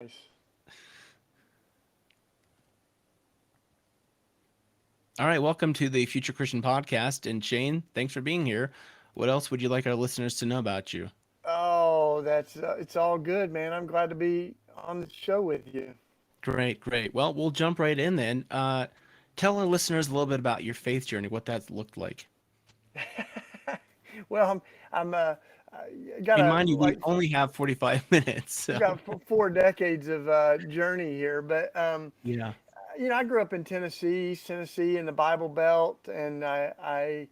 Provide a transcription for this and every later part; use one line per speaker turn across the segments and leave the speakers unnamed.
Nice.
All right, welcome to the Future Christian Podcast. And Shane, thanks for being here. What else would you like our listeners to know about you?
Oh, that's it's all good, man. I'm glad to be on the show with you.
Great, great. Well, we'll jump right in then. Tell our listeners a little bit about your faith journey, what that's looked like.
Well, I'm I
I
got
mean,
a
mind you, we
like
only have 45 minutes,
I've
so
got 4 decades of journey here, but
yeah.
I grew up in Tennessee, East Tennessee, in the Bible Belt, and I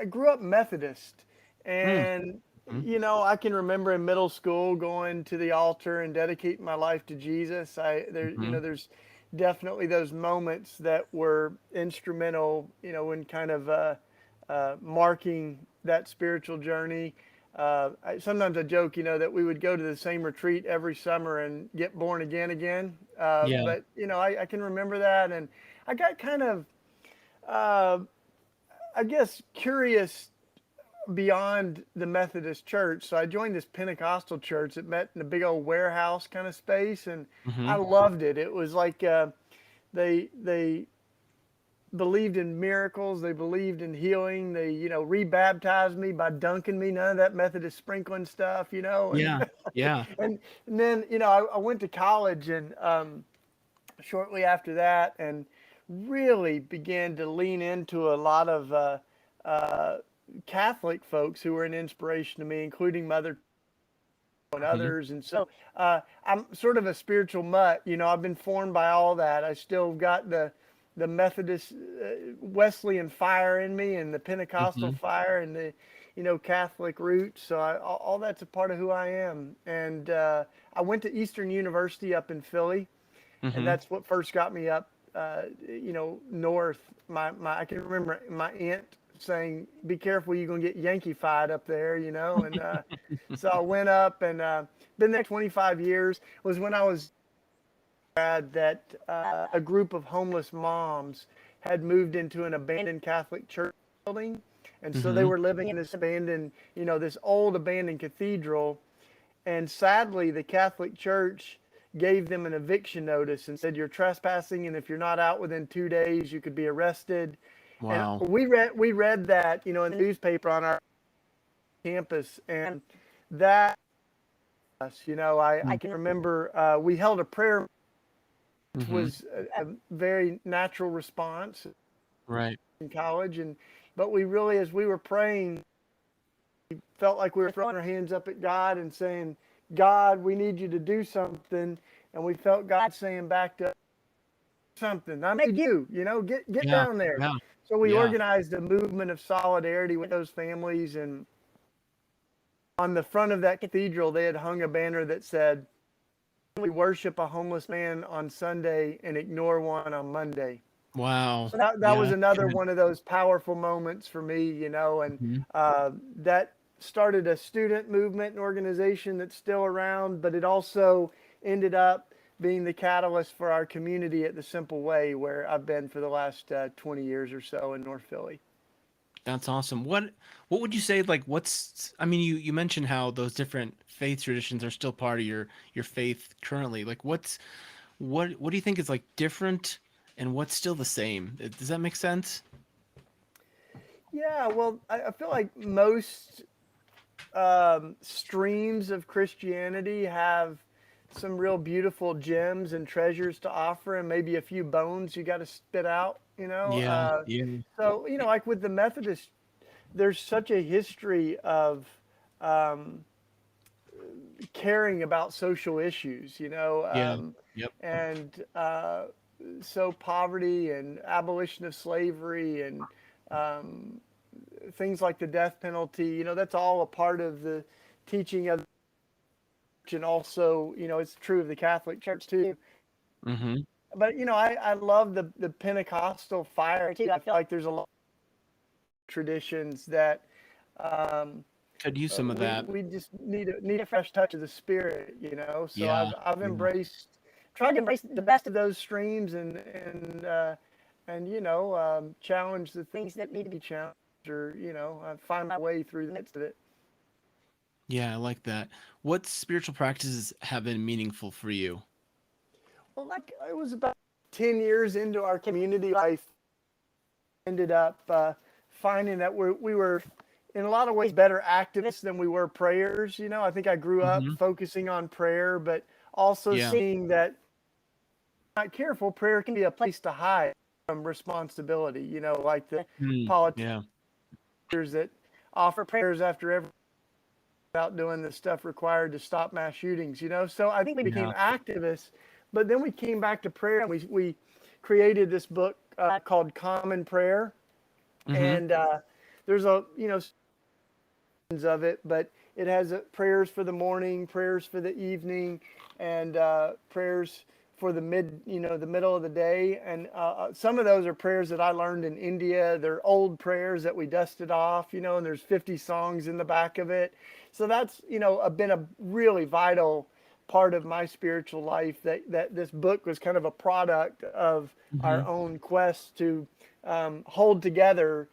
grew up Methodist,
Mm,
and
mm,
I can remember in middle school going to the altar and dedicating my life to Jesus.
mm-hmm.
There's definitely those moments that were instrumental, in kind of marking that spiritual journey. Sometimes I joke, that we would go to the same retreat every summer and get born again.
Yeah.
But I can remember that, and I got kind of, uh, I guess, curious beyond the Methodist church. So I joined this Pentecostal church that met in a big old warehouse kind of space, and
Mm-hmm.
I loved it. It was like they believed in miracles. They believed in healing. They, rebaptized me by dunking me. None of that Methodist sprinkling stuff, and
Yeah. Yeah.
and then I went to college and shortly after that, and really began to lean into a lot of Catholic folks who were an inspiration to me, including Mother and
Mm-hmm.
others. And so I'm sort of a spiritual mutt. I've been formed by all that. I still got the Methodist Wesleyan fire in me, and the Pentecostal
Mm-hmm.
fire, and the Catholic roots. So all that's a part of who I am. And I went to Eastern University up in Philly, and
Mm-hmm.
that's what first got me up, north. I can remember my aunt saying, "Be careful, you're gonna get Yankeefied up there," And so I went up and been there 25 years. Was when I was that a group of homeless moms had moved into an abandoned Catholic church building, and so they
Mm-hmm.
were living in this abandoned, this old abandoned cathedral. And sadly, the Catholic Church gave them an eviction notice and said, "You're trespassing, and if you're not out within 2 days, you could be arrested." And
Wow.
we read that, in the newspaper on our campus, and that I can remember we held a prayer, which
Mm-hmm.
was a very natural response
Right.
in college, and but we really, as we were praying, felt like we were throwing our hands up at God and saying, "God, we need you to do something." And we felt God saying back to us, "Something. I made you, get
Yeah.
down there."
Yeah.
So we
Yeah.
organized a movement of solidarity with those families. And on the front of that cathedral, they had hung a banner that said, "We worship a homeless man on Sunday and ignore one on Monday."
Wow.
So that was
Yeah.
another
Good.
one of those powerful moments for me, and
Mm-hmm.
that started a student movement and organization that's still around, but it also ended up being the catalyst for our community at the Simple Way, where I've been for the last 20 years or so in North Philly.
That's awesome. What would you say like what's I mean you mentioned how those different faith traditions are still part of your faith currently. Like what do you think is like different and what's still the same? Does that make sense?
Yeah, well, I feel like most streams of Christianity have some real beautiful gems and treasures to offer, and maybe a few bones you got to spit out.
Yeah, yeah.
So like with the Methodist, there's such a history of um, caring about social issues.
Yeah. Yep.
And so poverty and abolition of slavery and um, things like the death penalty. That's all a part of the teaching of and also, it's true of the Catholic Church too.
Mhm.
But I love the Pentecostal fire too. I feel like there's a lot of traditions that um,
Could use some of that.
we just need a fresh touch of the Spirit. So I've
Yeah.
I've
Yeah.
embraced tried to embrace the best of those streams and challenge the things that need to be challenged, or find my way through the midst of it.
Yeah, I like that. What spiritual practices have been meaningful for you?
Well, like it was about 10 years into our community life, ended up finding that we were in a lot of ways better activists than we were prayers. You know, I think I grew up
Hmm.
focusing on prayer, but also
Yeah.
seeing that not careful, prayer can be a place to hide from responsibility. You know, like the
Mm,
politicians
yeah.
that offer prayers after every about doing the stuff required to stop mass shootings. You know, so I think we became
Yeah.
activists, but then we came back to prayer and we created this book called Common Prayer,
Hmm.
and there's a of it, but it has prayers for the morning, prayers for the evening, and prayers for the the middle of the day. And some of those are prayers that I learned in India. They're old prayers that we dusted off, and there's 50 songs in the back of it. So that's, been a really vital part of my spiritual life. That this book was kind of a product of our
Hmm.
own quest to hold together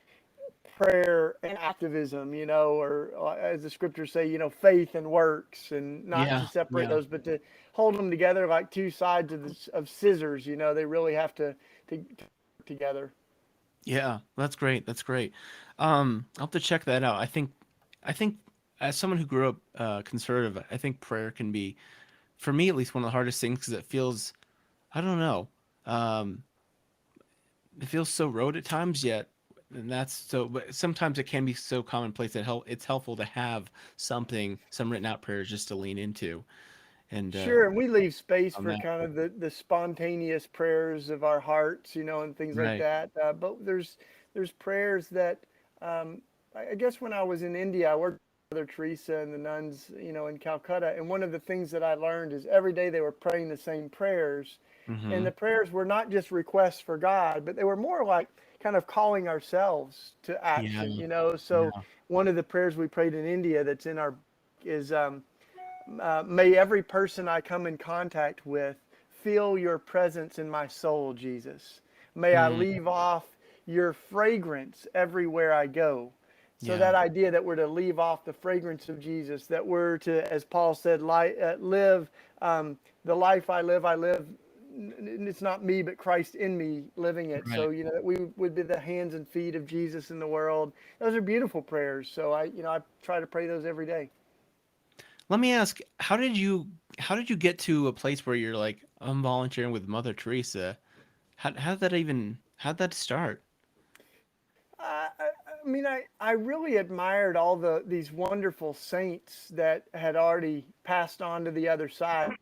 prayer and activism, or as the scriptures say, faith and works, and not to
Yeah.
separate
Yeah.
those, but to hold them together like two sides of scissors. They really have to work together.
Yeah. That's great. That's great. I'll have to check that out. I think as someone who grew up conservative, I think prayer can be, for me at least, one of the hardest things because it feels, I don't know, um, it feels so rote at times yet. And that's so, but sometimes it can be so commonplace that it's helpful to have some written out prayers just to lean into. And
Sure, and we leave space
on
for
that,
kind of the spontaneous prayers of our hearts, and things like
right.
that. But there's prayers that I guess when I was in India, I worked with Mother Teresa and the nuns, in Calcutta, and one of the things that I learned is every day they were praying the same prayers, and
Mm-hmm.
the prayers were not just requests for God, but they were more like kind of calling ourselves to
Yeah.
action. So
Yeah.
one of the prayers we prayed in India that's in our is may every person I come in contact with feel your presence in my soul, Jesus. May I
Mm,
leave off your fragrance everywhere I go. So,
yeah.
that idea that we're to leave off the fragrance of Jesus, that we're to, as Paul said, live the life I live. It's not me, but Christ in me living it.
Right.
So, that we would be the hands and feet of Jesus in the world. Those are beautiful prayers. So, I try to pray those every day.
Let me ask, how did you get to a place where you're like, I'm volunteering with Mother Teresa? How'd that start?
I mean, I really admired all these wonderful saints that had already passed on to the other side.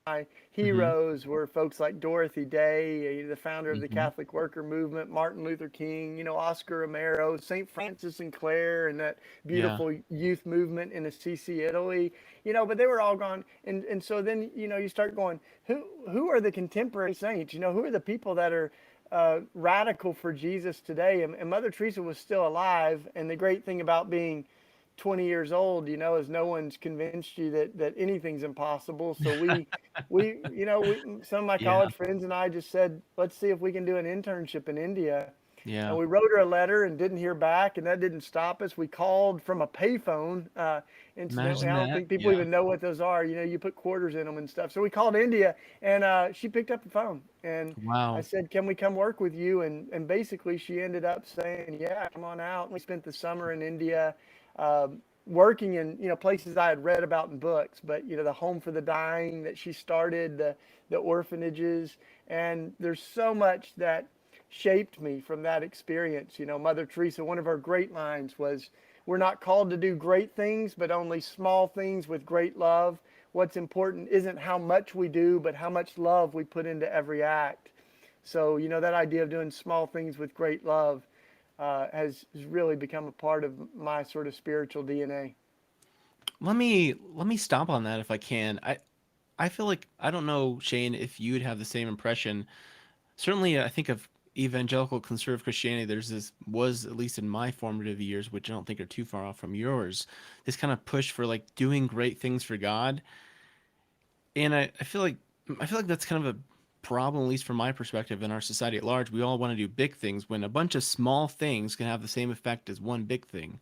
My
Mm-hmm.
heroes were folks like Dorothy Day, the founder of the
Mm-hmm.
Catholic Worker Movement, Martin Luther King, Oscar Romero, St. Francis and Clare, and that
Yeah.
beautiful youth movement in Assisi, Italy. But they were all gone. And so then, you start going, who are the contemporary saints? Who are the people that are radical for Jesus today? And Mother Teresa was still alive. And the great thing about being 20 years old, is no one's convinced you that anything's impossible. So some of my
Yeah.
college friends and I just said, let's see if we can do an internship in India. And
Yeah.
we wrote her a letter and didn't hear back, and that didn't stop us. We called from a payphone. Incidentally,
Imagine
I don't
that.
think people
Yeah.
even know what those are. You put quarters in them and stuff. So we called India, and she picked up the phone. And I
Wow.
said, can we come work with you? And basically, she ended up saying, yeah, come on out. And we spent the summer in India. Working in places I had read about in books, but the home for the dying that she started, the orphanages, and there's so much that shaped me from that experience. Mother Teresa, one of her great lines was, "We're not called to do great things, but only small things with great love. What's important isn't how much we do, but how much love we put into every act." So, that idea of doing small things with great love has really become a part of my sort of spiritual DNA.
Let me stop on that if I can. I feel like I don't know, Shane, if you'd have the same impression. Certainly, I think of evangelical conservative Christianity. There's this was at least in my formative years, which I don't think are too far off from yours. This kind of push for like doing great things for God, and I feel like that's kind of a problem, at least from my perspective, in our society at large. We all want to do big things when a bunch of small things can have the same effect as one big thing.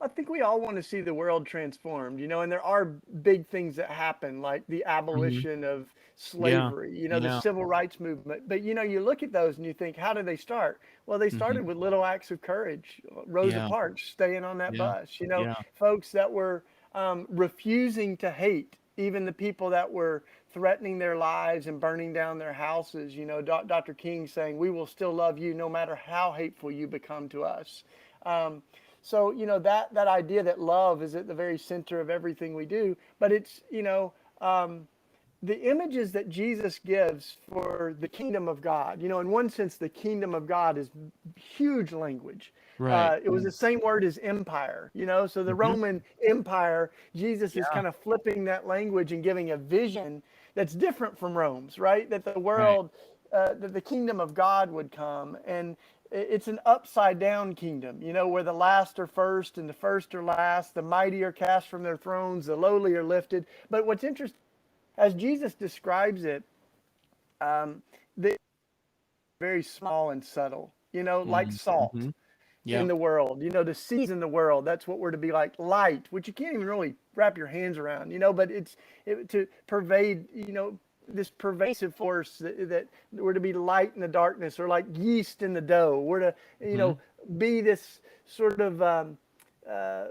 I think we all want to see the world transformed, and there are big things that happen, like the
Hmm.
abolition of
Yeah.
slavery, the
Yeah.
civil rights movement. But, you look at those and you think, how did they start? Well, they
Hmm.
started with little acts of courage. Rosa
Yeah.
Parks staying on that
Yeah.
bus,
Yeah.
folks that were refusing to hate even the people that were threatening their lives and burning down their houses. Dr. King saying, we will still love you no matter how hateful you become to us. Um, so that idea that love is at the very center of everything we do, but it's the images that Jesus gives for the kingdom of God. In one sense, the kingdom of God is huge language.
Right.
It was the same word as empire. So the
Hmm.
Roman Empire, Jesus is
Yeah.
kind of flipping that language and giving a vision that's different from Rome's, right? That the
Right.
world, that the kingdom of God would come, and it's an upside down kingdom, where the last are first and the first are last, the mighty are cast from their thrones, the lowly are lifted. But what's interesting, as Jesus describes it, the very small and subtle, like salt
Mm-hmm.
in
Yeah.
the world, to season the world. That's what we're to be like. Light, which you can't even really wrap your hands around, but to pervade, this pervasive force that we're to be light in the darkness, or like yeast in the dough. We're to,
Hmm.
be this sort of uh,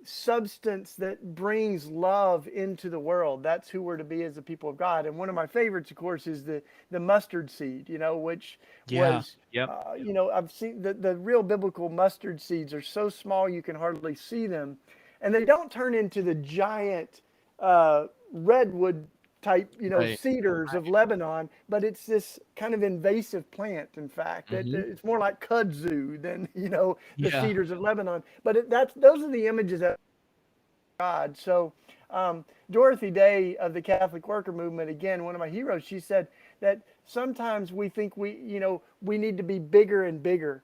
substance that brings love into the world. That's who we're to be as the people of God. And one of my favorites, of course, is the mustard seed, which
Yeah.
was,
Yep.
I've seen the real biblical mustard seeds are so small you can hardly see them, and they don't turn into the giant redwood type,
Right.
cedars of Lebanon, but it's this kind of invasive plant. In fact, that
Hmm.
it's more like kudzu than the
Yeah.
cedars of Lebanon. But that's those are the images that God. So Dorothy Day of the Catholic Worker Movement, again, one of my heroes, she said that sometimes we think we need to be bigger and bigger,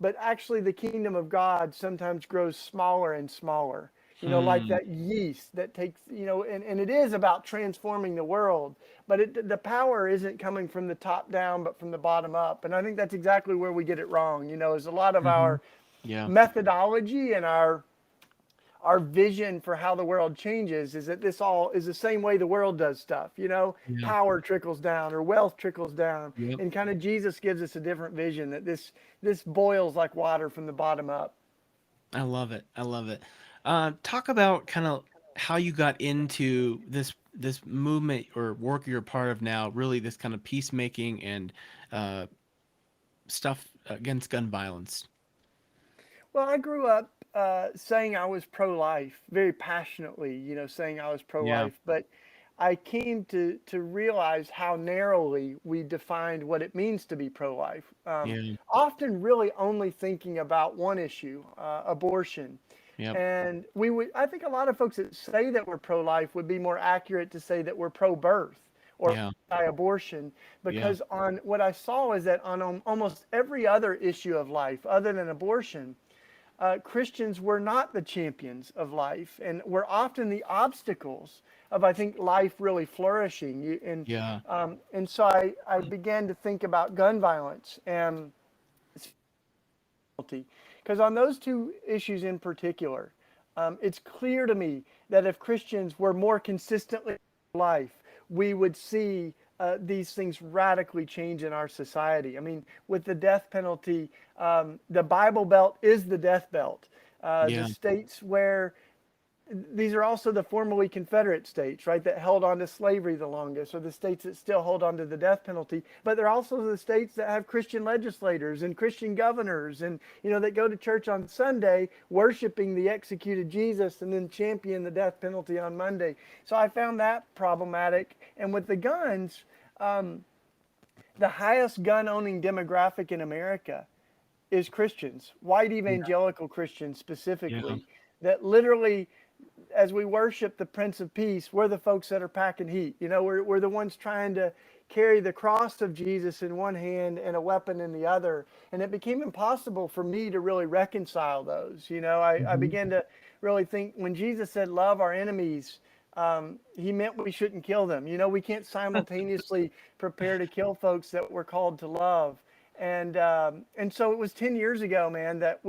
but actually the kingdom of God sometimes grows smaller and smaller. Like
Hmm.
that yeast that takes, and it is about transforming the world, but the power isn't coming from the top down, but from the bottom up. And I think that's exactly where we get it wrong. Is a lot of
Hmm.
our
Yeah.
methodology and our vision for how the world changes is that this all is the same way the world does stuff.
Yeah.
Power trickles down or wealth trickles down,
Yep.
and kind of Jesus gives us a different vision that this boils like water from the bottom up.
I love it. I love it. Talk about kind of how you got into this movement or work you're a part of now. Really, this kind of peacemaking and uh, stuff against gun violence.
Well, I grew up saying I was pro-life very passionately, saying I was
Yeah.
pro-life, but I came to realize how narrowly we defined what it means to be pro-life.
Yeah.
Often, really only thinking about one issue, abortion.
Yep.
And I think a lot of folks that say that we're pro-life would be more accurate to say that we're pro-birth or
Yeah.
anti-abortion,
Yeah.
because on what I saw is that on almost every other issue of life other than abortion, Christians were not the champions of life, and were often the obstacles of, I think, life really flourishing.
Yeah.
And so I began to think about gun violence and because on those two issues in particular, it's clear to me that if Christians were more consistently in life, we would see these things radically change in our society. I mean, with the death penalty, the Bible Belt is the death belt. The
Yeah.
states where these are also the formerly Confederate states, right, that held on to slavery the longest, or the states that still hold on to the death penalty. But they're also the states that have Christian legislators and Christian governors, and that go to church on Sunday, worshiping the executed Jesus, and then champion the death penalty on Monday. So I found that problematic. And with the guns, the highest gun owning demographic in America is Christians, white
Yeah.
evangelical Christians
Yeah.
specifically, that literally, as we worship the Prince of Peace, we're the folks that are packing heat. We're the ones trying to carry the cross of Jesus in one hand and a weapon in the other. And it became impossible for me to really reconcile those. I
Hmm.
began to really think when Jesus said, love our enemies, he meant we shouldn't kill them. We can't simultaneously prepare to kill folks that we're called to love. And so it was 10 years ago, man, that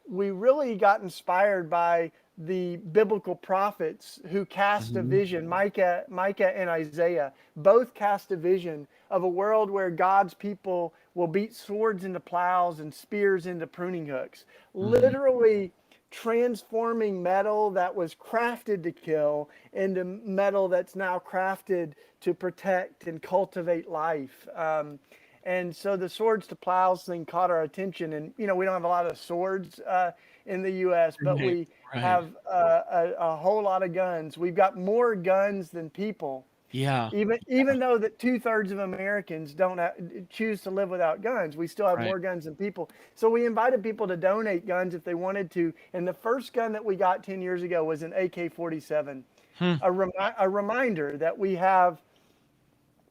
we really got inspired by the biblical prophets who cast a
Hmm.
vision. Micah and Isaiah both cast a vision of a world where God's people will beat swords into plows and spears into pruning hooks,
Hmm.
literally transforming metal that was crafted to kill into metal that's now crafted to protect and cultivate life. And so the swords to plows thing caught our attention. And, we don't have a lot of swords in the U.S., but
Right.
we
Right.
have a whole lot of guns. We've got more guns than people.
Yeah.
Even though that 2/3 of Americans don't choose to live without guns, we still have
Right.
more guns than people. So we invited people to donate guns if they wanted to. And the first gun that we got 10 years ago was an AK-47.
Hmm.
A reminder that we have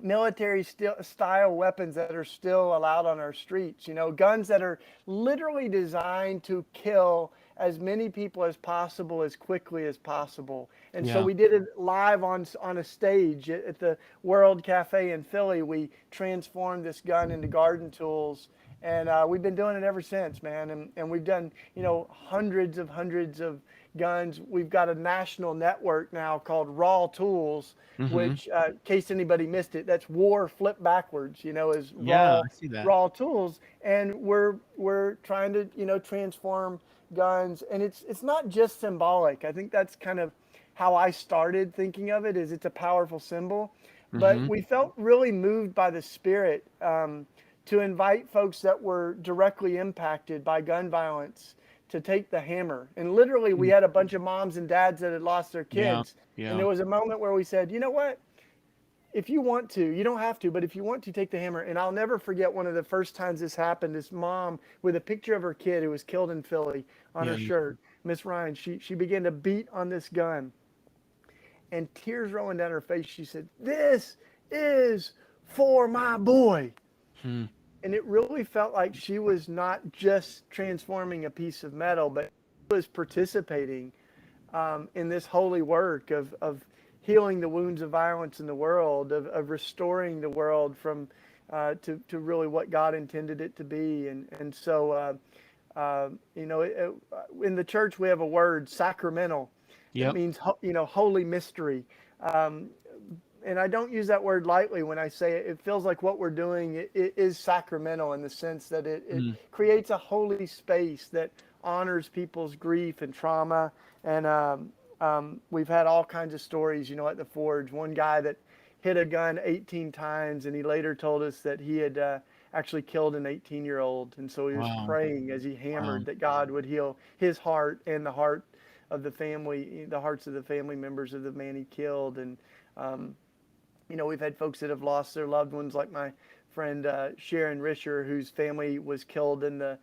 military style weapons that are still allowed on our streets. Guns that are literally designed to kill as many people as possible as quickly as possible. And so
Yeah.
we did it live on a stage at the World Cafe in Philly. We transformed this gun into garden tools. And we've been doing it ever since, man. And we've done, hundreds of guns. We've got a national network now called Raw Tools,
Hmm.
which, in case anybody missed it, that's war flipped backwards, is
Yeah,
raw
I see that.
raw tools. And we're trying to, transform guns. And it's not just symbolic. I think that's kind of how I started thinking of it, is it's a powerful symbol. But
Hmm.
we felt really moved by the spirit, to invite folks that were directly impacted by gun violence to take the hammer. And literally, we had a bunch of moms and dads that had lost their
Yeah.
kids. And
Yeah.
there was a moment where we said, you know what? If you want to, you don't have to, but if you want to, take the hammer. And I'll never forget one of the first times this happened. This mom with a picture of her kid who was killed in Philly on her
Yeah.
shirt, Miss Ryan, she began to beat on this gun, and tears rolling down her face. She said, "This is for my boy."
Hmm.
And it really felt like she was not just transforming a piece of metal, but was participating in this holy work of healing the wounds of violence in the world, of restoring the world from to really what God intended it to be. And so, in the church we have a word, sacramental, that
Yep.
means holy mystery. Um, and I don't use that word lightly when I say it. It feels like what we're doing it is sacramental in the sense that it
Mm.
creates a holy space that honors people's grief and trauma. And we've had all kinds of stories, at the Forge. One guy that hit a gun 18 times, and he later told us that he had actually killed an 18-year-old. And so he was
Wow.
praying as he
Wow.
hammered that God would heal his heart and the heart of the family, the hearts of the family members of the man he killed. And um, we've had folks that have lost their loved ones, like my friend Sharon Risher, whose family was killed in the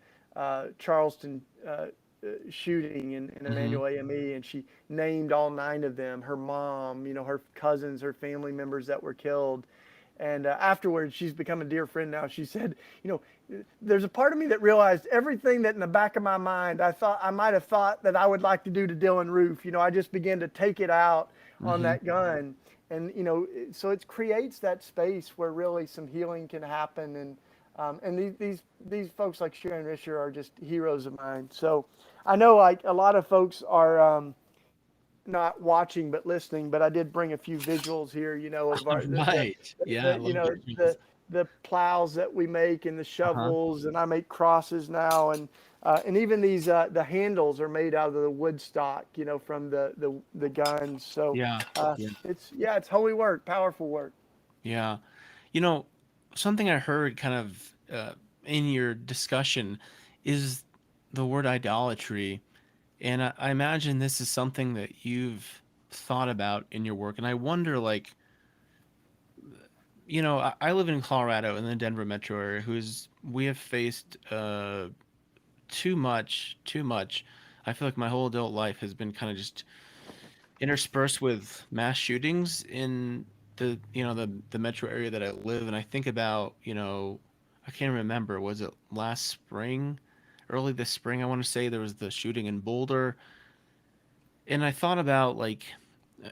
Charleston shooting in
Hmm.
Emanuel AME, and she named all 9 of them, her mom, her cousins, her family members that were killed. And afterwards, she's become a dear friend now. She said, there's a part of me that realized everything that in the back of my mind I thought I might have thought that I would like to do to Dylan Roof. I just began to take it out on
Hmm.
that gun. And, so it creates that space where really some healing can happen. And these folks like Sharon Risher are just heroes of mine. So I know like a lot of folks are not watching but listening, but I did bring a few visuals here, of our
Right. Yeah, I love visuals.
the plows that we make and the
Uh-huh.
shovels, and I make crosses now, and even these the handles are made out of the wood stock, from the guns. So
Yeah. Yeah.
it's holy work, powerful work.
Yeah. You know, something I heard kind of in your discussion is the word idolatry. And I imagine this is something that you've thought about in your work. And I wonder, like, I live in Colorado in the Denver metro area, we have faced too much. I feel like my whole adult life has been kind of just interspersed with mass shootings in the metro area that I live. And I think about, I can't remember, was it last spring, early this spring, I want to say there was the shooting in Boulder. And I thought about, like,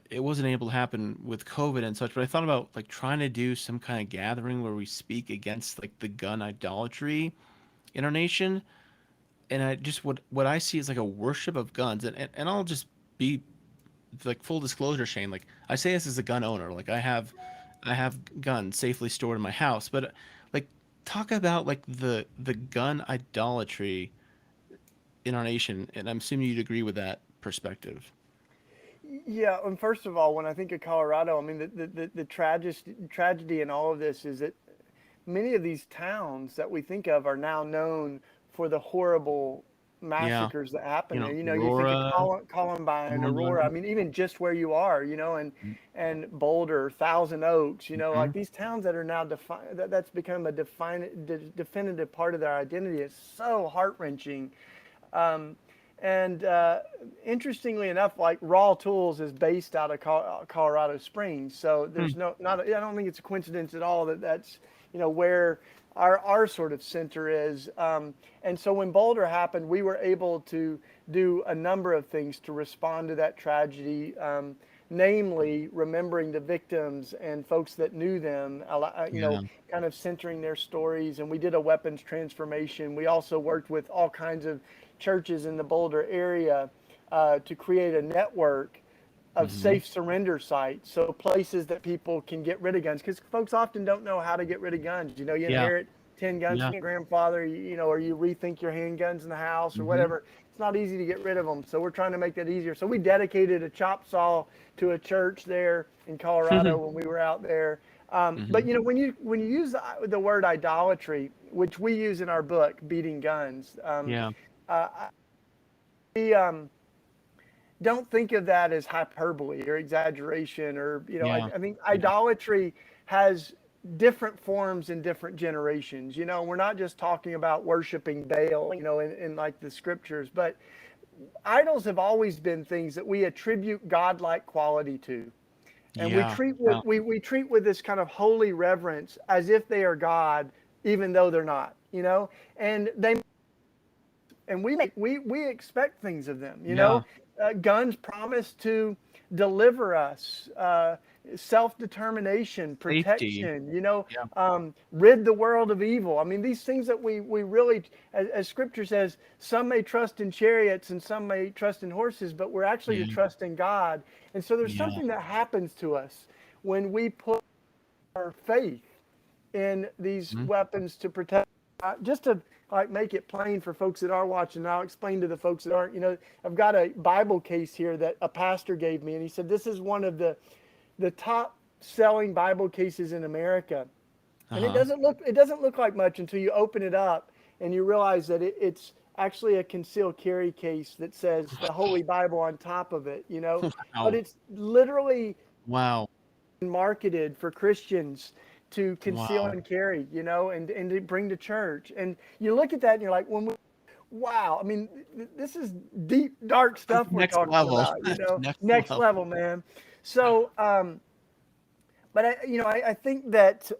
it wasn't able to happen with COVID and such, but I thought about like trying to do some kind of gathering where we speak against like the gun idolatry in our nation. and I just what I see is like a worship of guns, and I'll just be like full disclosure, Shane. Like I say this as a gun owner. Like I have guns safely stored in my house, but like talk about like the gun idolatry in our nation, and I'm assuming you'd agree with that perspective.
Yeah, and first of all, when I think of Colorado, I mean the tragedy in all of this is that many of these towns that we think of are now known for the horrible
Yeah,
massacres that happen there. You know, you think of
Aurora,
Columbine,
Norman.
Aurora. I mean, even just where you are, and Boulder, Thousand Oaks.
Mhm.
Like these towns that are now that's become a definitive part of their identity. It's so heart wrenching. Um, and interestingly enough, like Raw Tools is based out of Colorado Springs, so
Hmm.
there's not. I don't think it's a coincidence at all that that's where our sort of center is. And so when Boulder happened, we were able to do a number of things to respond to that tragedy. Namely, remembering the victims and folks that knew them,
Yeah.
kind of centering their stories. And we did a weapons transformation. We also worked with all kinds of churches in the Boulder area to create a network of
Hmm.
safe surrender sites. So places that people can get rid of guns, because folks often don't know how to get rid of guns. You
Yeah.
inherit 10 guns
Yeah.
from your grandfather, or you rethink your handguns in the house or
Hmm.
whatever. It's not easy to get rid of them. So we're trying to make that easier. So we dedicated a chop saw to a church there in Colorado when we were out there. But
Hmm.
when you use the word idolatry, which we use in our book, Beating Guns,
Yeah.
uh, we don't think of that as hyperbole or exaggeration, or
Yeah.
I think
Yeah.
idolatry has different forms in different generations. We're not just talking about worshiping Baal, in like the scriptures, but idols have always been things that we attribute godlike quality to, and we
Yeah.
treat
Yeah.
we treat with this kind of holy reverence as if they are God, even though they're not. And they and we expect things of them.
Yeah.
Guns promise to deliver us, self-determination,
Safety.
protection.
Yeah.
Rid the world of evil. I mean, these things that we really, as Scripture says, some may trust in chariots and some may trust in horses, but we're actually to
Yeah.
trust in God. And so there's
Yeah.
something that happens to us when we put our faith in these
Mhm.
weapons to protect. Just to like make it plain for folks that are watching, I'll explain to the folks that aren't. I've got a Bible case here that a pastor gave me, and he said this is one of the top selling Bible cases in America. And it
Uh-huh.
doesn't look like much until you open it up and you realize that it's actually a concealed carry case that says the Holy Bible on top of it. But
Wow.
it's literally
Wow.
marketed for Christians to conceal
Wow.
and carry, and to bring to church. And you look at that and you're like, wow, I mean, this is deep, dark
That's
stuff we're
next
talking
level.
about,
That's next
next
level.
level, man. So, but I think that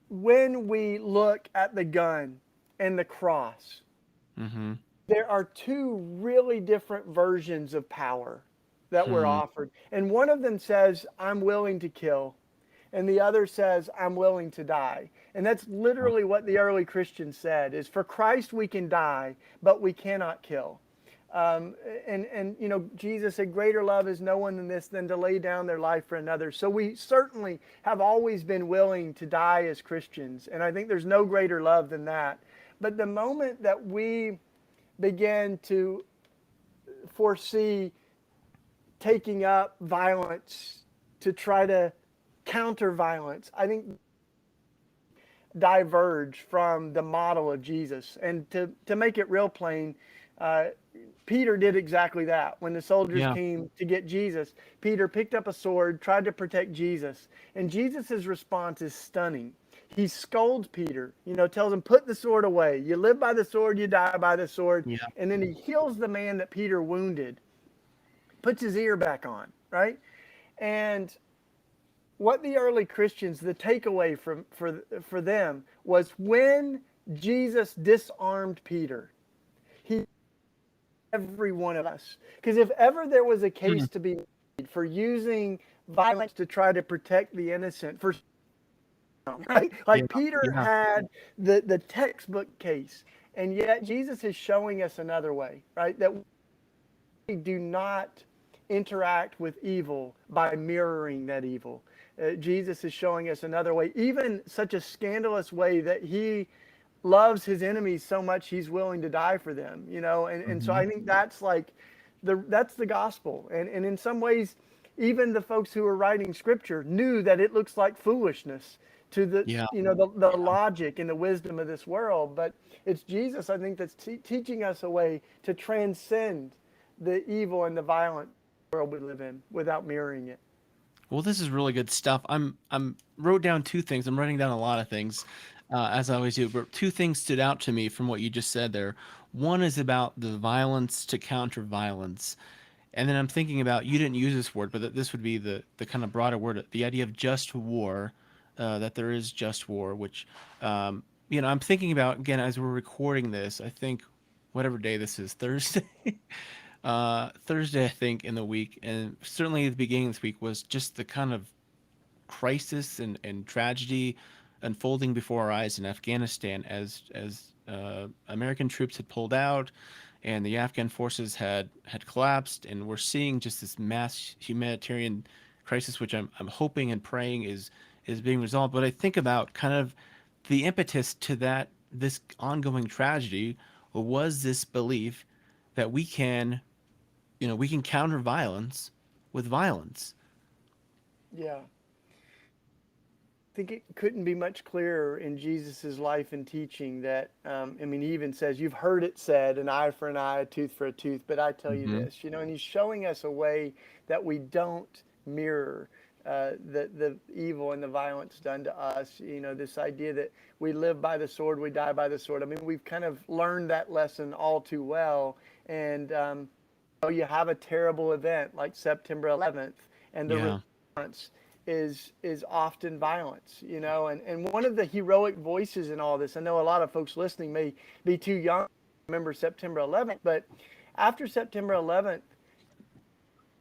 when we look at the gun and the cross,
Mm-hmm.
there are two really different versions of power that were
Hmm.
offered. And one of them says, I'm willing to kill. And the other says, I'm willing to die. And that's literally what the early Christians said is for Christ we can die, but we cannot kill. And Jesus said, greater love is no one than this, than to lay down their life for another. So we certainly have always been willing to die as Christians. And I think there's no greater love than that. But the moment that we began to foresee taking up violence to try to counter violence, I think diverge from the model of Jesus. And to make it real plain, uh, Peter did exactly that. When the soldiers
Yeah.
came to get Jesus, Peter picked up a sword, tried to protect Jesus. And Jesus' response is stunning. He scolds Peter, tells him, put the sword away. You live by the sword, you die by the sword.
Yeah.
And then he heals the man that Peter wounded, puts his ear back on, right? And what the early Christians, the takeaway for them was when Jesus disarmed Peter, he every one of us. Because if ever there was a
Hmm.
case to be made for using violence to try to protect the innocent, right?
Yeah.
Like Peter
Yeah.
had the textbook case. And yet Jesus is showing us another way, right? That we do not interact with evil by mirroring that evil. Jesus is showing us another way, even such a scandalous way that he loves his enemies so much he's willing to die for them, you know. And so
Hmm.
I think that's like that's the gospel. And in some ways, even the folks who are writing scripture knew that it looks like foolishness to the,
Yeah.
you know, the logic and the wisdom of this world. But it's Jesus, I think, that's teaching us a way to transcend the evil and the violent world we live in without mirroring it.
Well, this is really good stuff. I'm wrote down two things. I'm writing down a lot of things, as I always do. But two things stood out to me from what you just said there. One is about the violence to counter violence, and then I'm thinking about, you didn't use this word, but that this would be the kind of broader word, the idea of just war, that there is just war. Which, I'm thinking about again as we're recording this. I think whatever day this is, Thursday. Thursday, I think, in the week, and certainly at the beginning of this week, was just the kind of crisis and tragedy unfolding before our eyes in Afghanistan as American troops had pulled out and the Afghan forces had collapsed, and we're seeing just this mass humanitarian crisis, which I'm hoping and praying is being resolved. But I think about kind of the impetus to that this ongoing tragedy was this belief that we can counter violence with violence.
Yeah. I think it couldn't be much clearer in Jesus's life and teaching that, I mean, he even says, you've heard it said, an eye for an eye, a tooth for a tooth, but I tell you
Hmm.
this, you know, and he's showing us a way that we don't mirror the evil and the violence done to us. You know, this idea that we live by the sword, we die by the sword. I mean, we've kind of learned that lesson all too well. And you have a terrible event like September 11th, and the
Yeah.
response is often violence, you know. And one of the heroic voices in all this, I know a lot of folks listening may be too young to remember September 11th, but after September 11th,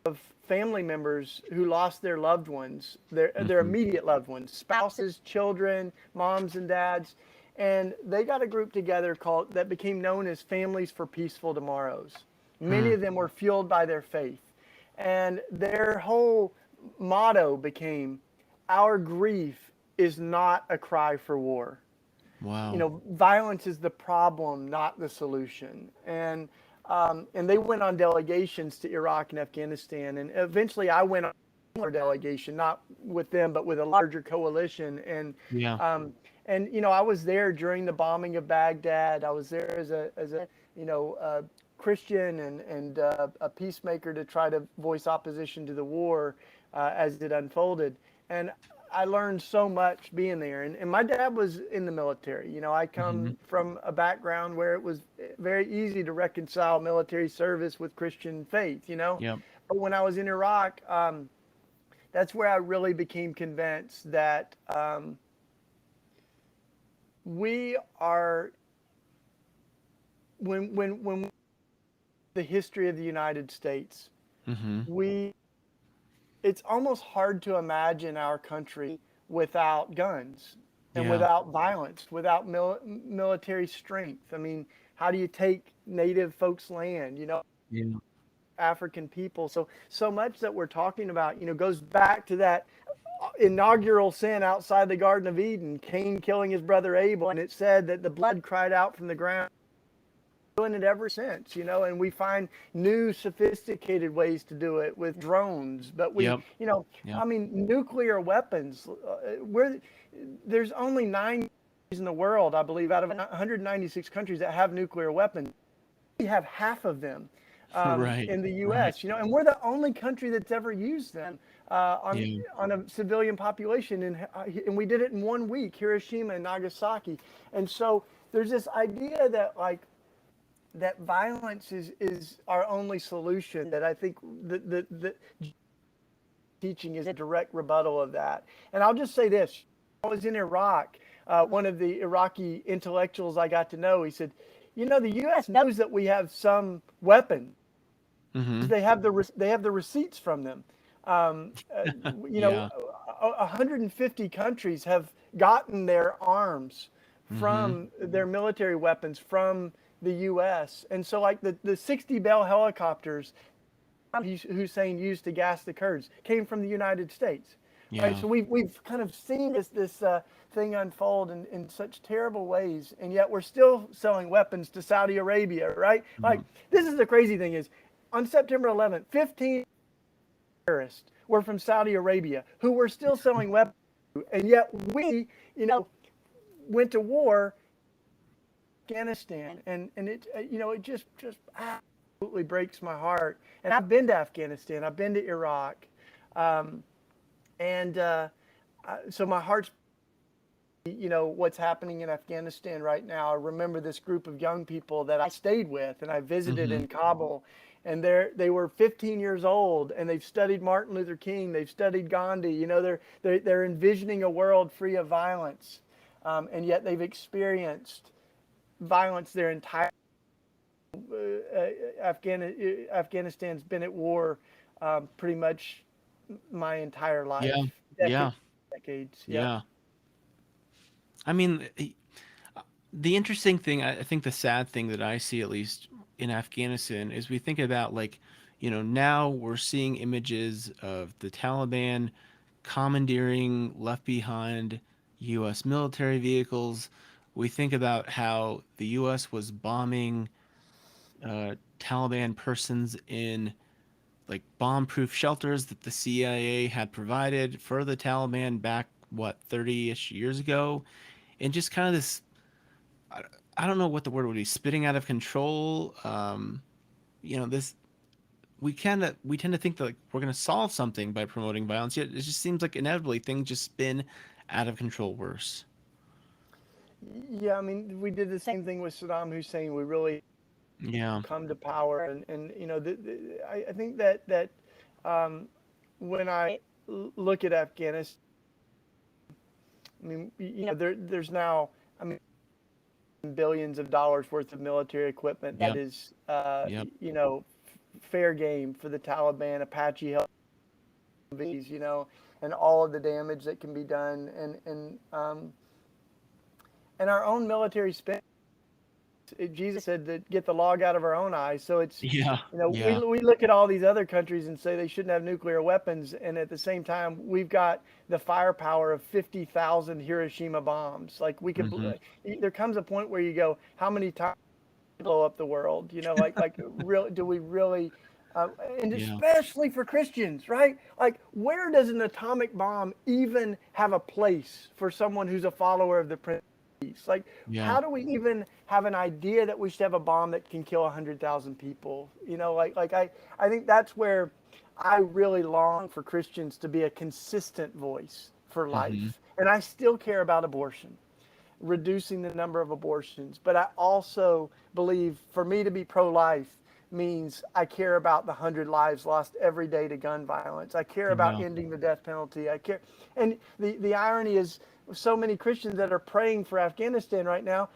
of family members who lost their loved ones, their
Hmm.
immediate loved ones, spouses, children, moms and dads, and they got a group together called that became known as Families for Peaceful Tomorrows. Many
Hmm.
of them were fueled by their faith, and their whole motto became, "Our grief is not a cry for war." You
Wow.
know, violence is the problem, not the solution. And they went on delegations to Iraq and Afghanistan, and eventually I went on a similar delegation, not with them, but with a larger coalition.
Yeah.
Um, and you know, I was there during the bombing of Baghdad. I was there as a Christian and a peacemaker to try to voice opposition to the war as it unfolded. And I learned so much being there. And my dad was in the military. You know, I
Hmm.
come from a background where it was very easy to reconcile military service with Christian faith, you know.
Yep.
But when I was in Iraq, that's where I really became convinced that we are, when the history of the United States,
Hmm.
we it's almost hard to imagine our country without guns and
Yeah.
without violence, without military strength. I mean, how do you take native folks' land? You know,
Yeah.
African people. So much that we're talking about, you know, goes back to that inaugural sin outside the Garden of Eden, Cain killing his brother Abel, and it said that the blood cried out from the ground. Doing it ever since, you know, and we find new sophisticated ways to do it with drones. But we,
Yep.
you know,
Yep.
I mean, nuclear weapons. There's only 9 countries in the world, I believe, out of 196 countries that have nuclear weapons. We have half of them
Right.
in the
Right.
U.S. You know, and we're the only country that's ever used them
Yeah.
on a civilian population, and we did it in 1 week, Hiroshima and Nagasaki. And so there's this idea that that violence is our only solution. That I think the teaching is a direct rebuttal of that. And I'll just say this: I was in Iraq. One of the Iraqi intellectuals I got to know, he said, "You know, the U.S. knows that we have some weapons.
Hmm.
They have the receipts from them. You know,
Yeah.
150 countries have gotten their arms
Mm-hmm.
from their military weapons from the U.S. And so, like the 60 Bell helicopters Hussein used to gas the Kurds came from the United States, right?
Yeah.
So we've kind of seen this thing unfold in such terrible ways, and yet we're still selling weapons to Saudi Arabia, right? Like
Mhm.
this is the crazy thing is, on September 11th, 15 terrorists were from Saudi Arabia who were still selling weapons, and yet we, you know, went to war Afghanistan, and it it just absolutely breaks my heart. And I've been to Afghanistan, I've been to Iraq, um, and so my heart's what's happening in Afghanistan right now. I remember this group of young people that I stayed with and I visited
Mhm.
in Kabul, and they were 15 years old and they've studied Martin Luther King, they've studied Gandhi. They're envisioning a world free of violence, and yet they've experienced violence their entire Afghanistan's been at war pretty much my entire
Yeah.
life,
Yeah.
decades. Yep.
Yeah. I mean, the interesting thing, I think the sad thing that I see, at least in Afghanistan, is we think about like, now we're seeing images of the Taliban commandeering left behind U.S. military vehicles. We think about how the U.S. was bombing Taliban persons in like bomb-proof shelters that the CIA had provided for the Taliban back, what, 30-ish years ago, and just kind of this, I, I don't know what the word would be, spitting out of control. This, we tend to think that like we're going to solve something by promoting violence, yet it just seems like inevitably things just spin out of control worse.
Yeah, I mean, we did the same thing with Saddam Hussein. We really
Yeah.
come to power, and I think that um, when I look at Afghanistan, I mean, there's now, I mean, billions of dollars worth of military equipment that
Yep.
is,
Yep.
fair game for the Taliban, Apache Humvees, and all of the damage that can be done, and our own military spend. Jesus said that get the log out of our own eyes. So it's,
Yeah.
we,
Yeah.
we look at all these other countries and say they shouldn't have nuclear weapons. And at the same time, we've got the firepower of 50,000 Hiroshima bombs. Like we could,
Hmm.
there comes a point where you go, how many times blow up the world? Like real, do we really, and
Yeah.
especially for Christians, right? Like, where does an atomic bomb even have a place for someone who's a follower of the Prince of Peace? Like,
Yeah.
how do we even have an idea that we should have a bomb that can kill 100,000 people? I think that's where I really long for Christians to be a consistent voice for
Hmm.
life. And I still care about abortion, reducing the number of abortions. But I also believe for me to be pro life means I care about the 100 lives lost every day to gun violence. I care about
Yeah.
ending the death penalty. I care. And the irony is, so many Christians that are praying for Afghanistan right now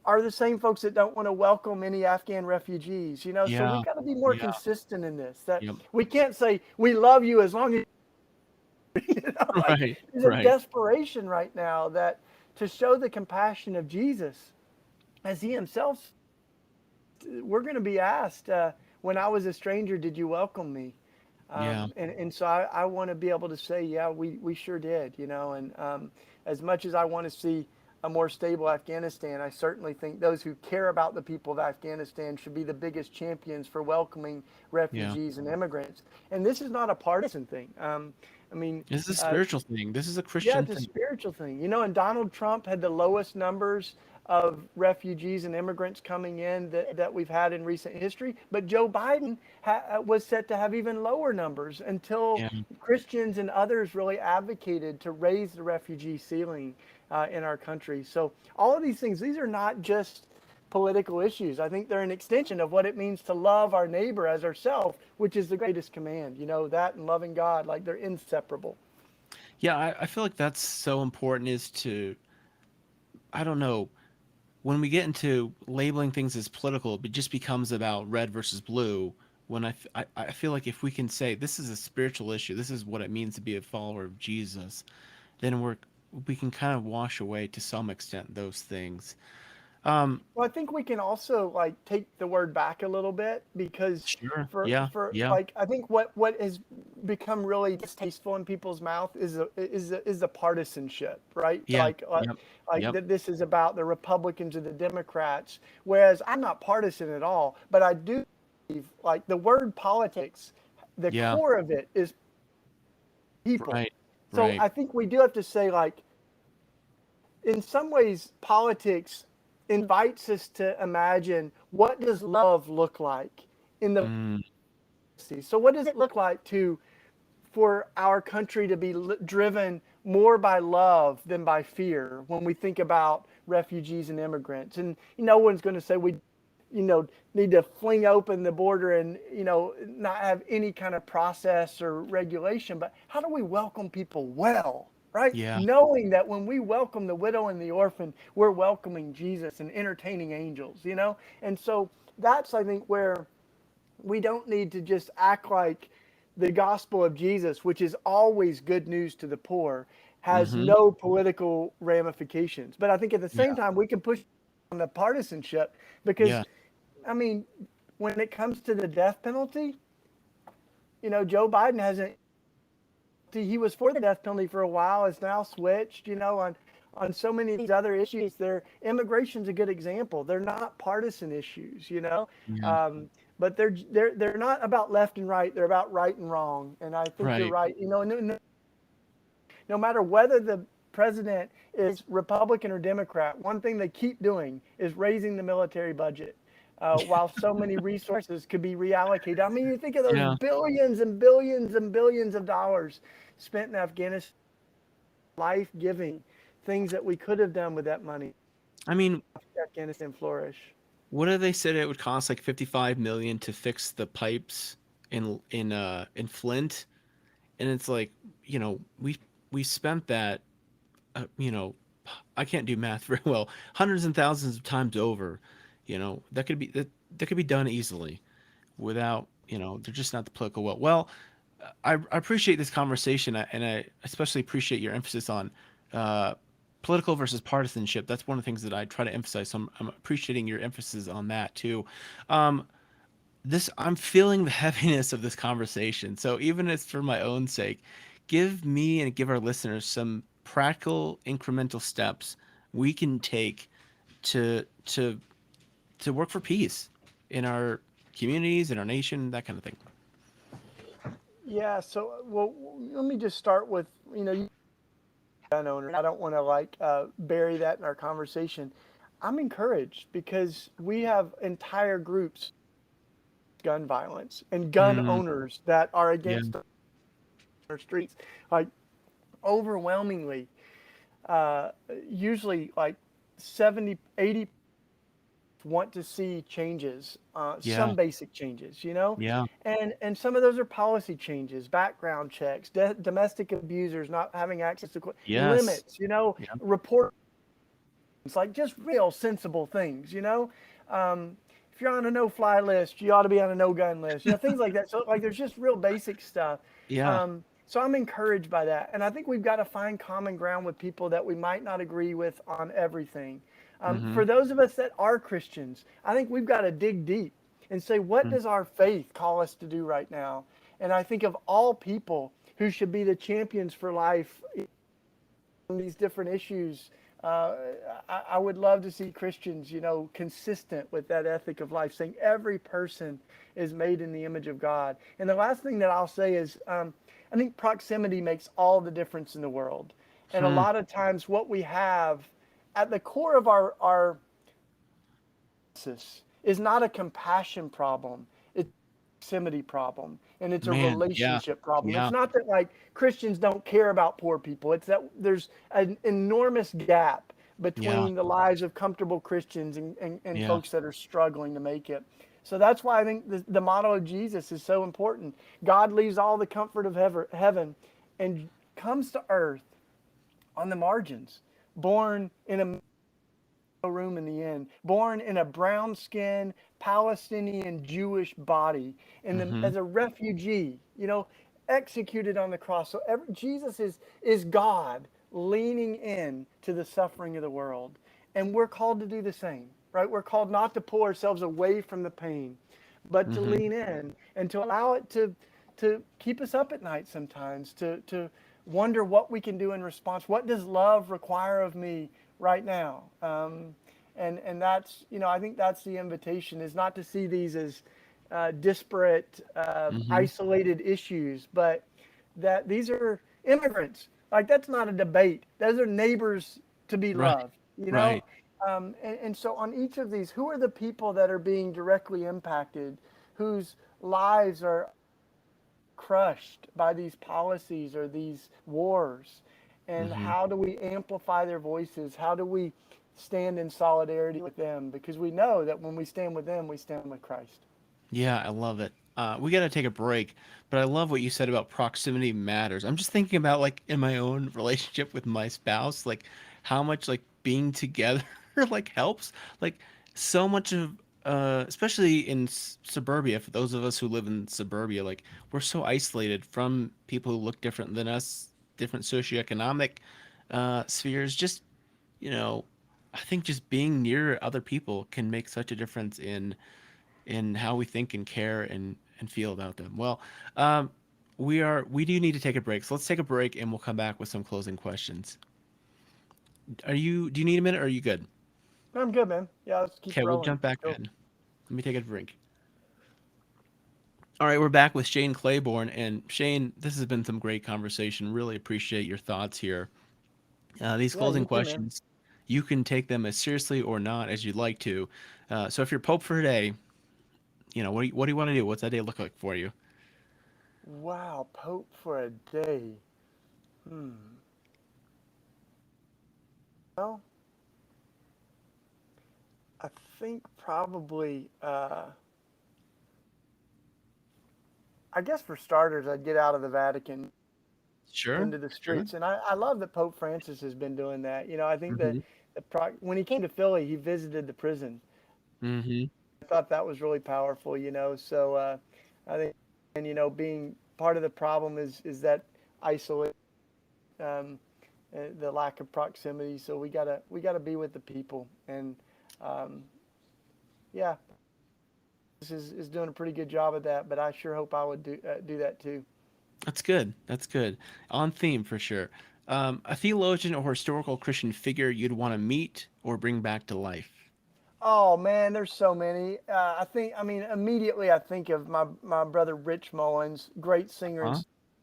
are the same folks that don't want to welcome any Afghan refugees. So we've
Yeah.
got to be more
Yeah.
consistent in this. That
Yep.
we can't say we love you as long as like
Right.
there's a
Right.
desperation right now that to show the compassion of Jesus, as he himself, we're going to be asked, when I was a stranger, did you welcome me?
Yeah.
And so I want to be able to say, yeah, we sure did, and as much as I want to see a more stable Afghanistan, I certainly think those who care about the people of Afghanistan should be the biggest champions for welcoming
Yeah.
refugees and immigrants. And this is not a partisan thing. I mean,
This is a
uh,
spiritual thing. This is a
yeah,
Christian
it's a
thing.
spiritual thing. And Donald Trump had the lowest numbers of refugees and immigrants coming in that we've had in recent history. But Joe Biden was set to have even lower numbers until
Yeah.
Christians and others really advocated to raise the refugee ceiling in our country. So all of these things, these are not just political issues. I think they're an extension of what it means to love our neighbor as ourselves, which is the greatest command. That and loving God, like they're inseparable.
Yeah. I feel like that's so important is to, I don't know, when we get into labeling things as political, it just becomes about red versus blue. When I feel like if we can say this is a spiritual issue, this is what it means to be a follower of Jesus, then we can kind of wash away to some extent those things. Um,
Well, I think we can also like take the word back a little bit because
sure.
for
Yeah.
for
Yeah.
like I think what has become really distasteful in people's mouth is the partisanship, right?
Yeah. Yep.
Like
Yep.
that this is about the Republicans or the Democrats, whereas I'm not partisan at all, but I do believe like the word politics, the
Yeah.
core of it is people.
Right.
So
Right.
I think we do have to say like in some ways, politics invites us to imagine what does love look like in the
Mm,
so what does it look like to for our country to be driven more by love than by fear when we think about refugees and immigrants, and no one's going to say we need to fling open the border and not have any kind of process or regulation, but how do we welcome people well, right?
yeah.
Knowing that when we welcome the widow and the orphan, we're welcoming Jesus and entertaining angels, and so that's, I think, where we don't need to just act like the gospel of Jesus, which is always good news to the poor, has
Mm-hmm.
no political ramifications. But I think at the same
Yeah.
time, we can push on the partisanship because,
Yeah.
I mean, when it comes to the death penalty, Joe Biden hasn't. He was for the death penalty for a while, has now switched. On so many of these other issues, immigration's a good example. They're not partisan issues.
Yeah.
Um, but they're not about left and right. They're about right and wrong. And I think you're
Right.
right. No matter whether the president is Republican or Democrat, one thing they keep doing is raising the military budget. While so many resources could be reallocated. I mean, you think of those
Yeah.
billions and billions and billions of dollars spent in Afghanistan, life giving things that we could have done with that money.
I mean,
Afghanistan flourish.
what did they said it would cost like 55 million to fix the pipes in Flint, and it's like, we spent that, uh, you know, I can't do math very well, hundreds and thousands of times over. That could be done easily without, they're just not the political will. Well, I appreciate this conversation, and I especially appreciate your emphasis on uh, political versus partisanship. That's one of the things that I try to emphasize. So I'm appreciating your emphasis on that too. Um, I'm feeling the heaviness of this conversation. So even if it's for my own sake, give me and give our listeners some practical incremental steps we can take to to to work for peace in our communities, in our nation, that kind of thing.
Yeah. So, well, let me just start with gun owner. I don't want to like bury that in our conversation. I'm encouraged because we have entire groups gun violence and gun
Mm,
owners that are
yeah.
against our streets. Like overwhelmingly, uh, usually like 70, 80 want to see changes,
Yeah.
some basic changes,
Yeah.
and some of those are policy changes, background checks, domestic abusers not having access to
Yes.
limits,
Yeah.
report. It's like just real sensible things, Um, if you're on a no-fly list, you ought to be on a no-gun list, things like that. So like, there's just real basic stuff.
Yeah.
So I'm encouraged by that, and I think we've got to find common ground with people that we might not agree with on everything.
Mm-hmm.
For those of us that are Christians, I think we've got to dig deep and say, what does our faith call us to do right now? And I think of all people who should be the champions for life these different issues. Uh, I would love to see Christians, consistent with that ethic of life, saying every person is made in the image of God. And the last thing that I'll say is, I think proximity makes all the difference in the world. And a
Hmm.
lot of times, what we have at the core of our is not a compassion problem. It's a proximity problem, and it's a
Man. Yeah.
relationship problem. It's
Yeah.
not that like Christians don't care about poor people. It's that there's an enormous gap
Yeah.
between the lives of comfortable Christians and
Yeah.
folks that are struggling to make it. So that's why I think the model of Jesus is so important. God leaves all the comfort of heaven and comes to earth on the margins, born in a room in the inn, born in a brown skinned Palestinian Jewish body,
Mm-hmm.
as a refugee, executed on the cross. So Jesus is God leaning in to the suffering of the world. And we're called to do the same, right? We're called not to pull ourselves away from the pain, but to
Mm-hmm.
lean in and to allow it to keep us up at night sometimes, to wonder what we can do in response. What does love require of me right now? And that's, I think that's the invitation, is not to see these as disparate,
Mm-hmm.
isolated issues, but that these are immigrants. Like, that's not a debate. Those are neighbors to be
Right.
loved, you know?
Right.
And so on each of these, who are the people that are being directly impacted, whose lives are crushed by these policies or these wars? And
Mm-hmm.
how do we amplify their voices? How do we stand in solidarity with them? Because we know that when we stand with them, we stand with Christ.
Yeah, I love it. We got to take a break, but I love what you said about proximity matters. I'm just thinking about like in my own relationship with my spouse, like how much like being together like helps. Like so much of especially in suburbia, for those of us who live in suburbia, like we're so isolated from people who look different than us, different socioeconomic spheres. Just, you know, I think just being near other people can make such a difference in how we think and care and feel about them. Well, um, we do need to take a break, so let's take a break and we'll come back with some closing questions. Do you need a minute or are you good?
I'm good, man. Yeah, let's keep
Okay, we'll
rolling.
jump back
Cool.
in. Let me take a drink. All right, we're back with Shane Claiborne, and Shane, this has been some great conversation. Really appreciate your thoughts here. These
Yeah,
closing
you too, man.
questions, you can take them as seriously or not as you'd like to. So if you're Pope for a day, what do you want to do? What's that day look like for you?
Wow, Pope for a day. Hmm. Well, I think probably, I guess for starters, I'd get out of the Vatican
Sure,
into the
sure.
streets. And I love that Pope Francis has been doing that. I think that
Mm-hmm.
when he came to Philly, he visited the prison.
Mm-hmm.
I thought that was really powerful. So I think, and, being part of the problem is that isolation, um, the lack of proximity. So we gotta be with the people. And um, yeah, this is doing a pretty good job of that. But I sure hope I would do that too.
That's good. That's good. On theme for sure. A theologian or historical Christian figure you'd want to meet or bring back to life.
Oh man, there's so many. I mean, immediately I think of my brother Rich Mullins, great singer and
Huh?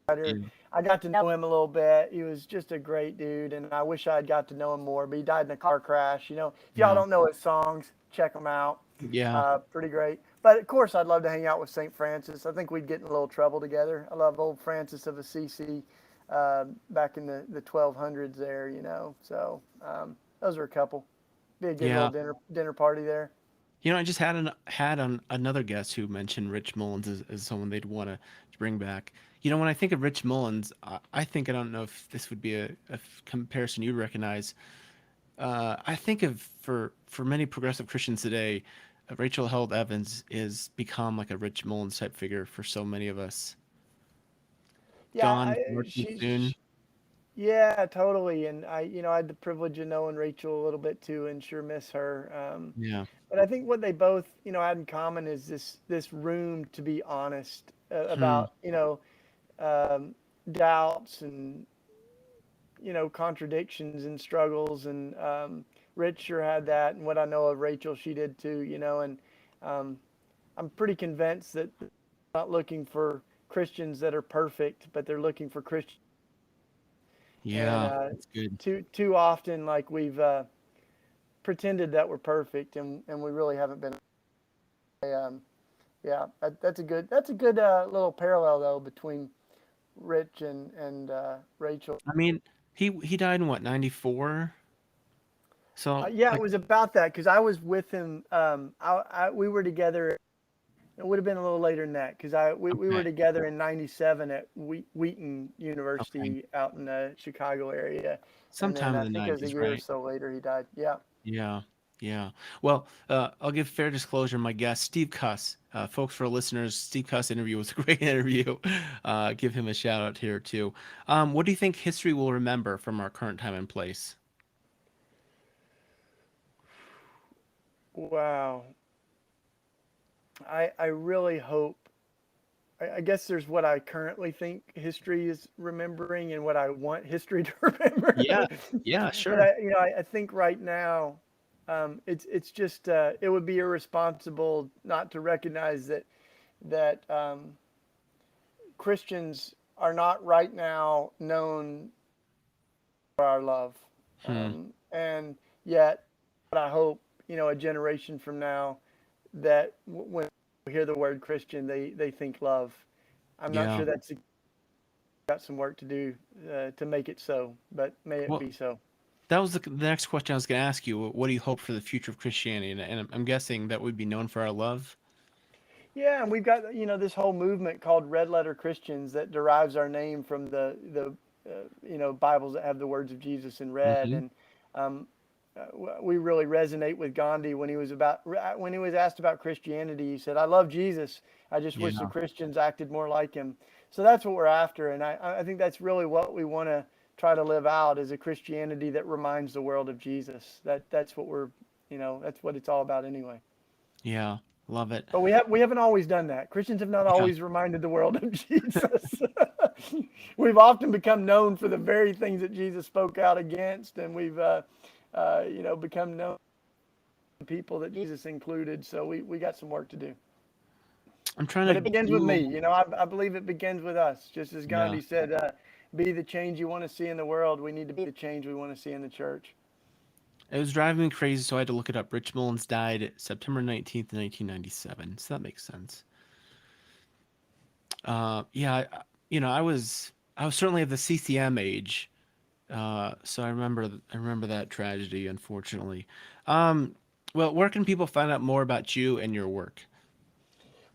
songwriter.
Yeah.
I got to know him a little bit. He was just a great dude, and I wish I had got to know him more. But he died in a car crash. If y'all
Yeah.
don't know his songs, check them out.
Yeah.
Pretty great. But of course, I'd love to hang out with St. Francis. I think we'd get in a little trouble together. I love old Francis of Assisi, back in the 1200s there. So those are a couple. Be a good little
Yeah.
dinner party there.
I just had another guest who mentioned Rich Mullins as someone they'd want to bring back. When I think of Rich Mullins, I think I don't know if this would be a comparison you'd recognize. I think of for many progressive Christians today, Rachel Held Evans is become like a Rich Mullins type figure for so many of us.
Yeah,
Gone far too soon.
yeah, totally. And I had the privilege of knowing Rachel a little bit too, and sure miss her.
Yeah.
But I think what they both, had in common is this room to be honest
Hmm.
about, um, doubts and contradictions and struggles. And Rich sure had that, and what I know of Rachel, she did too. And um, I'm pretty convinced that they're not looking for Christians that are perfect, but they're looking for Christians. And
Yeah, that's good.
too often, like, we've pretended that we're perfect, and we really haven't been. Um, yeah, that's a good little parallel though between Rich and Rachel.
I mean, he died in what, 94? So
Yeah, it
like
was about that because I was with him. We were together. It would have been a little later than that because we
okay,
were together in '97 at Wheaton
okay.
University out in the Chicago area, and then
Sometime in
I
the
think it was a
90s,
year or
right?
so later he died. Yeah.
Yeah. Yeah. Well, I'll give fair disclosure. My guest, Steve Cuss. Folks, for listeners, Steve Cuss interview was a great interview. Give him a shout out here too. What do you think history will remember from our current time and place?
Wow. I really hope. I guess there's what I currently think history is remembering and what I want history to remember.
Yeah. Yeah.
And
Sure.
I think right now, it's just it would be irresponsible not to recognize that Christians are not right now known for our love,
Hmm.
and yet, but I hope a generation from now that when they hear the word Christian, they think love. I'm not
Yeah.
sure that's got some work to do to make it so, but may it
Well,
be so.
that was the next question I was going to ask you. What do you hope for the future of Christianity? And I'm guessing that would be known for our love.
Yeah, and we've got this whole movement called Red Letter Christians that derives our name from the Bibles that have the words of Jesus in red,
Hmm.
and we really resonate with Gandhi when he was asked about Christianity. He said, "I love Jesus. I just wish the
Yeah.
Christians acted more like him." So that's what we're after, and I think that's really what we want to try to live out is a Christianity that reminds the world of Jesus. That's what that's what it's all about anyway.
Yeah. Love it.
But we haven't always done that. Christians have not
Yeah.
always reminded the world of Jesus. We've often become known for the very things that Jesus spoke out against, and we've become known to people that Jesus included. So we got some work to do.
I'm trying
But
to
it begins with me.
Google.
I believe it begins with us. Just as
Yeah.
Gandhi said, "Be the change you want to see in the world." We need to be the change we want to see in the church.
It was driving me crazy, so I had to look it up. Rich Mullins died September 19th, 1997. So that makes sense. Yeah, I was certainly of the CCM age. So I remember that tragedy, unfortunately. Um, well, where can people find out more about you and your work?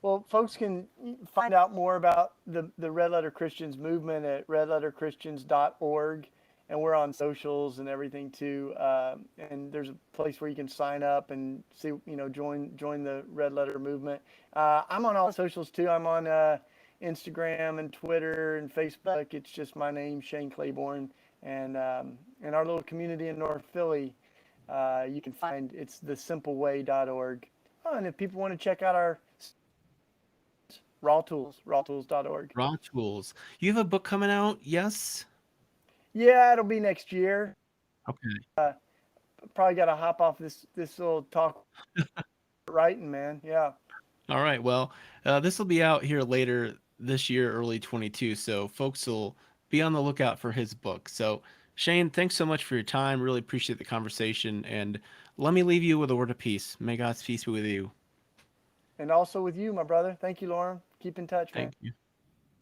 Well, folks can find out more about the Red Letter Christians movement at redletterchristians.org. And we're on socials and everything too. And there's a place where you can sign up and see, join the Red Letter movement. I'm on all socials too. I'm on Instagram and Twitter and Facebook. It's just my name, Shane Claiborne. And in our little community in North Philly, you can find it's thesimpleway.org. Oh, and if people want to check out our Raw Tools, rawtools.org.
Raw Tools. You have a book coming out? Yes.
Yeah, it'll be next year.
Okay.
Probably got to hop off this little talk writing, man. Yeah.
All right. Well, this will be out here later this year, early 22. So folks will be on the lookout for his book. So Shane, thanks so much for your time. Really appreciate the conversation. And let me leave you with a word of peace. May God's peace be with you.
And also with you, my brother. Thank you, Lauren. Keep in touch, man.
Thank you.